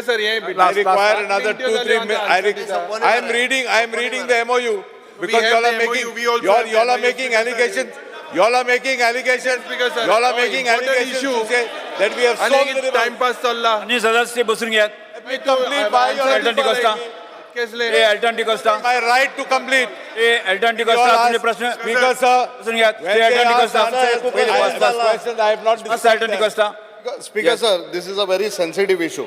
Sir, I require another 2-3 minutes. I am reading the MOU because have y'all are the making MOU, we also have the y'all are MOU, making Speaker, sir. allegations. Y'all are making allegations. Speaker, sir, Y'all are no, making important allegations issue. to say that we have sold the river. Timepass चालला आणि सदस्य बसून घ्या. Let me complete by your Alton Costa. केसले ए Alton D'Costa. my right to complete. ए Alton D'Costa You all तुमचे ask- प्रश्न Speaker, sir. बसून घ्या. When A they Alton ask D'Costa. answers, पहिले I bus ask bus. questions. I have not bus discussed Alton them. D'Costa. Speaker, sir, this is a very sensitive issue.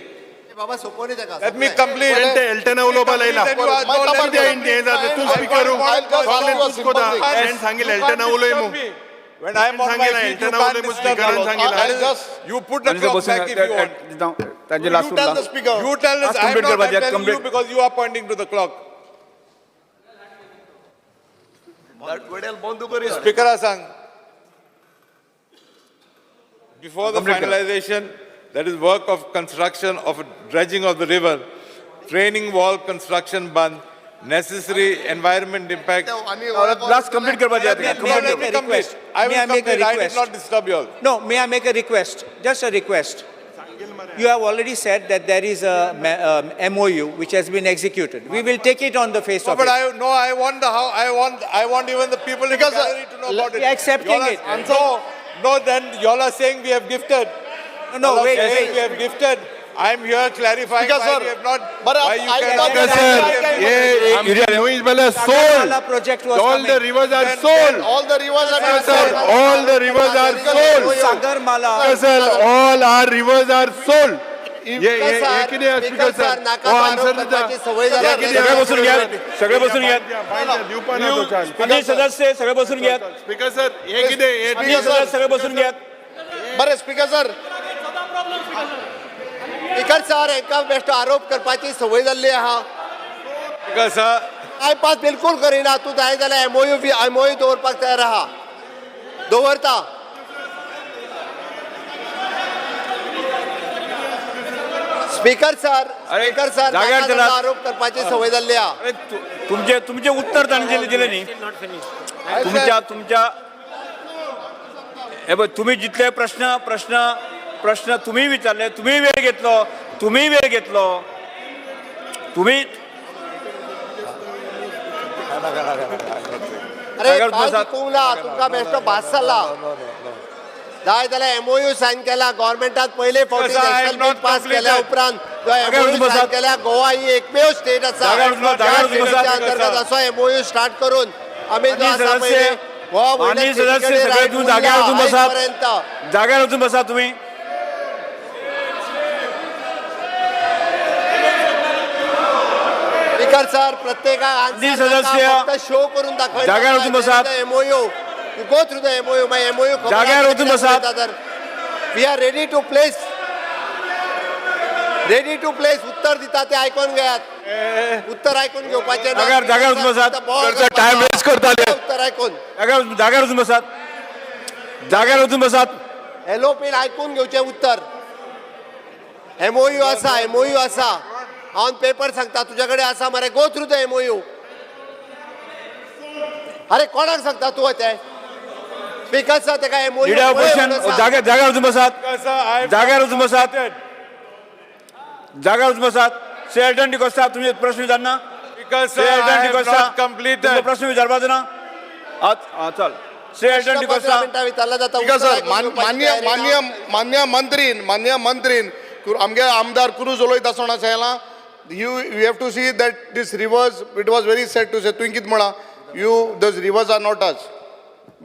Let me complete. Alton उलोबा लायला Then you are- मला don't let किती me- आहे India जाते तू I'll speaker just तुझको दा simple thing. Friend सांगितलं You can't Elton उलोय disturb मो me. When I am on my सांगितलं, feet, you Elton can't Awole disturb speaker me. सांगितलं. I'll just You put the आणि clock बसून back if you want. त्यांचे you last tell the speaker. You tell us. Last I am complete not करवा दिया, telling you complete. because you are pointing to the clock. Speaker Asang, before the Complete karo. finalization, that is work of construction of dredging of the river, training wall construction band, necessary environment impact. Last complete करवा दिया. Let complete me complete. I May will I make a complete. I did request? not disturb you all. No, may I make a request? Just a request. You have already said that there is a MOU which has been executed. We will take it on the face No, of but it. I want the how I want even the people in the Because, gallery to know about it. we are accepting Y'all are- it. No, then y'all are saying we have gifted. No, Y'all are wait, saying we wait. have gifted. I am here clarifying Speaker, why sir, we have not. but why you I- cannot. Speaker, sir, ये वाला sold Sagarmala project was all coming. the rivers are Then- sold all the rivers are sir all the rivers are sold Sagarmala. sir all our rivers are sold ये कि नहीं speaker sir वो answer सगळे बसून घ्या. सगळे बसून घ्या. आणि सदस्य सगळे बसून घ्या. स्पीकर सर हे कि नाही आणि सदस्य सगळे बसून घ्या. बरे स्पीकर सर स्पीकर सर एका बेस्ट आरोप करपाची संवय जाल्ली आहा Because, sir, काय पास बिलकुल करिना तू जाय जाल्यार एमओयू दवरपाक तयार आहा दवरता स्पीकर सर स्पीकर सर जाग्यार नाका चला. जाता आरोप करपाची संवय जाल्ली आहा अरे तुमचे उत्तर त्यांनी दिले नाही. तुमच्या हे बघ तुम्ही जितले प्रश्न तुम्ही विचारले, तुम्ही वेळ घेतलो तुम्ही अरे जाग्यार काय बसा. शिकूंक ना तुमका बेश्टो भास जाल्ला जाय जाल्यार एमओयू सायन केला गव्हर्नमेंटात पहिले फावटी Sir, I have national not pass केल्या completed. उपरांत जो जाग्यार एमओयू बसा. सायन केल्या गोवा ही एकमेव स्टेट आसा जाग्यार बसा, जाग्यार त्या बसा. स्टेटच्या अंतर्गत असो एमओयू स्टार्ट करून आम्ही जो आणि आसा सदस्य- पहिले गोवा आणि वयल्या सदस्य स्टेटीकडे सगळे right तुम्ही उरला, जाग्यार वचून बसा. आयजपर्यंत. जाग्यार वचून बसा तुम्ही. स्पीकर सर प्रत्येकाक आणि सदस्य फक्त शो करून जाग्यार वचून बसा. MOU go through the MOU my MOU जाग्यार वचून बसा. We are ready to place उत्तर दिता ते आयकून घेयात उत्तर आयकून घेवपाचे ना. जाग्यार वचून बसा. फक्त टाइम वेस्ट करताले उत्तर आयकून जाग्यार वचून बसात. जाग्यार वचून बसात. एलोपीन आयकून घेवचे उत्तर एमओयू आसा ऑन पेपर सांगता तुझ्याकडे आसा मरे गो थ्रू द एमओयू अरे कोणाक सांगता तू ते स्पीकर सर तेका एमओयू लीडर ऑपोजिशन जाग्यार वचून बसात. sir, I have जाग्यार वचून बसात. जाग्यार वचून बसात. श्री एल्टन डिकोस्टा तुम्ही प्रश्न विचारना. because, sir, Shri I Elton have D'Costa not completed. प्रश्न विचारपाचो ना. चल श्री एल्टन डिकोस्टा. मिनटां विचारला जाता स्पीकर उत्तर सर आयकून घेवपाची मान्य मंत्रीन आमगे आमदार कुरूज उलयता आसतना सांगला you have to see that these rivers it was very sad to say तुवें कितें म्हणा you this rivers are not us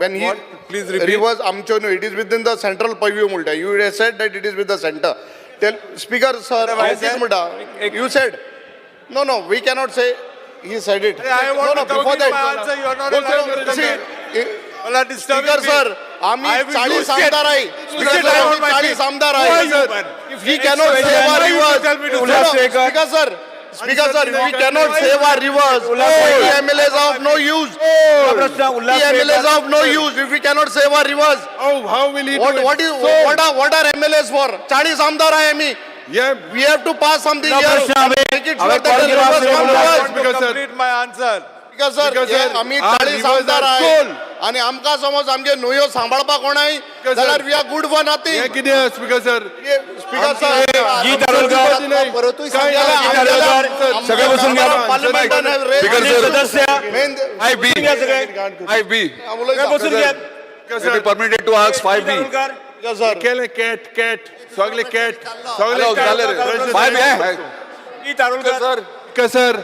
when he What? Please repeat. rivers amcho no it is within the central purview multa you said that it is with the center tell speaker sir how said- is multa you said no we cannot say he said it I want to before complete that my answer. You are not allowed to see You are disturbing speaker me. Sir आम्ही I will 40 use it. आमदार आहे You sit down on my 40 seat. आमदार Who are आहे you, man? we cannot It's save our why you rivers tell me to Ullas stop. Sekar. speaker sir we cannot Why save our rivers Ullas the Sekar. MLAs of no use प्रश्न the Ulhas MLAs Shekhar. of no use if we cannot save our rivers how will he what are MLAs for 40 आमदार आहे आम्ही we have to pass something No here प्रश्न आम्ही- make it आम्ही sure that the call केला rivers असेल come to बोला. us. I want to complete my answer. Speaker sir हे आम्ही 40 आमदार आहे आणि आमकां समज आमगे न्हंयो सांबाळपाक कोणाय जाल्यार वी आर गुड फॉर हे नथिंग. कितें आहा, स्पीकर सर? स्पीकर सर जी तारोलकर परतूय काय सांगा. नाही. सगळे बसून घ्या. पार्लिमेंटान माननीय सदस्य I B. बसून घ्या सगळे. I B. सगळे बसून घ्या. It is permitted to ask 5B. तारोलकर. केलें कॅट सगळे कॅट सगळे Hello, Gallery. 5B. जी Tarolkar. Speaker sir,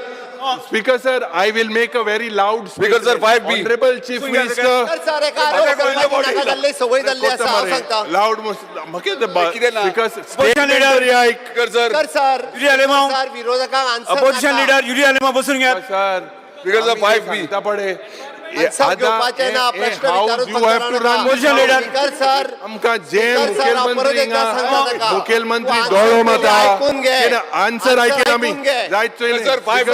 speaker sir, I will make a very loud Speaker sir, 5B. Honorable Chief सुन घ्या, Minister. सर एका आरोप करपाची नाका जाल्ली संवय जाल्ली आसा हांव सांगता. लाऊड म्हाका कितें ना? Speaker Opposition leader. ऐक Speaker sir. Sir Yuri Alemao. Sir विरोधकांक answer opposition leader Yuri Alemao बसून घ्या. Sir Speaker sir, 5B. सांगता पडे आन्सर घेवपाचे ना प्रश्न house you have to run Opposition leader. Speaker sir आमकां जे स्पीकर सर, परत मुखेलमंत्री एकदा सांगता ताका. मुखेलमंत्री तूं दोळो आन्सर माता ऐकून घे. आन्सर ऐकेन आमी ऐकून घे. जायत चोयलें. Sir, 5B.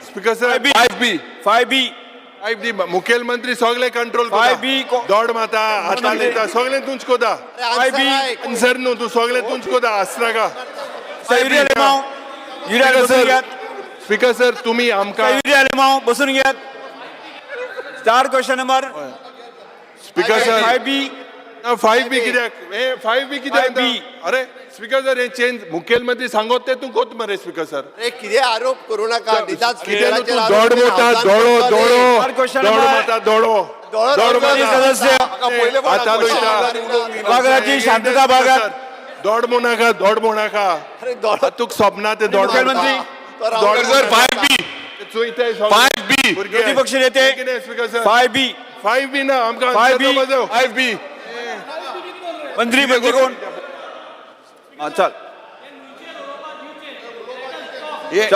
Speaker sir 5B. 5B. मुखेलमंत्री सगळे कंट्रोल 5B दोड माता हातान येता सगळे तुंच कोदा आन्सर न्हू तूं सगळे तुंच कोदा आसनाका युरी आलेमाव. युरी आलेमाव बसून घ्या. स्पीकर सर तुम्ही आमकां युरी आलेमाव बसून घ्या. Star question number speaker sir 5B. 5B कित्याक हे 5B कित्याक 5B. अरे स्पीकर सर हे चेंज मुखेलमंत्री सांगत ते तूं कोत मरे स्पीकर सर अरे कितें आरोप करू नका निदान कितें न्हू स्पीकराचेर तूं आरोप दोड केला, मोठा हावजान दोळो करतले. दोळो Third question दोड number. माता दोळो दोळो दोड माननीय माता सदस्य हातान सभागृहाची शांतता बाळगा. दोड मोनाका दोड मोनाका अरे दोड तुक स्वप्ना ते दोड मुखेलमंत्री. Speaker sir, 5B. 5B. प्रतिपक्ष नेते स्पीकर सर 5B. 5B ना आमकां 5B. 5B. मंत्री कोण? हा, चल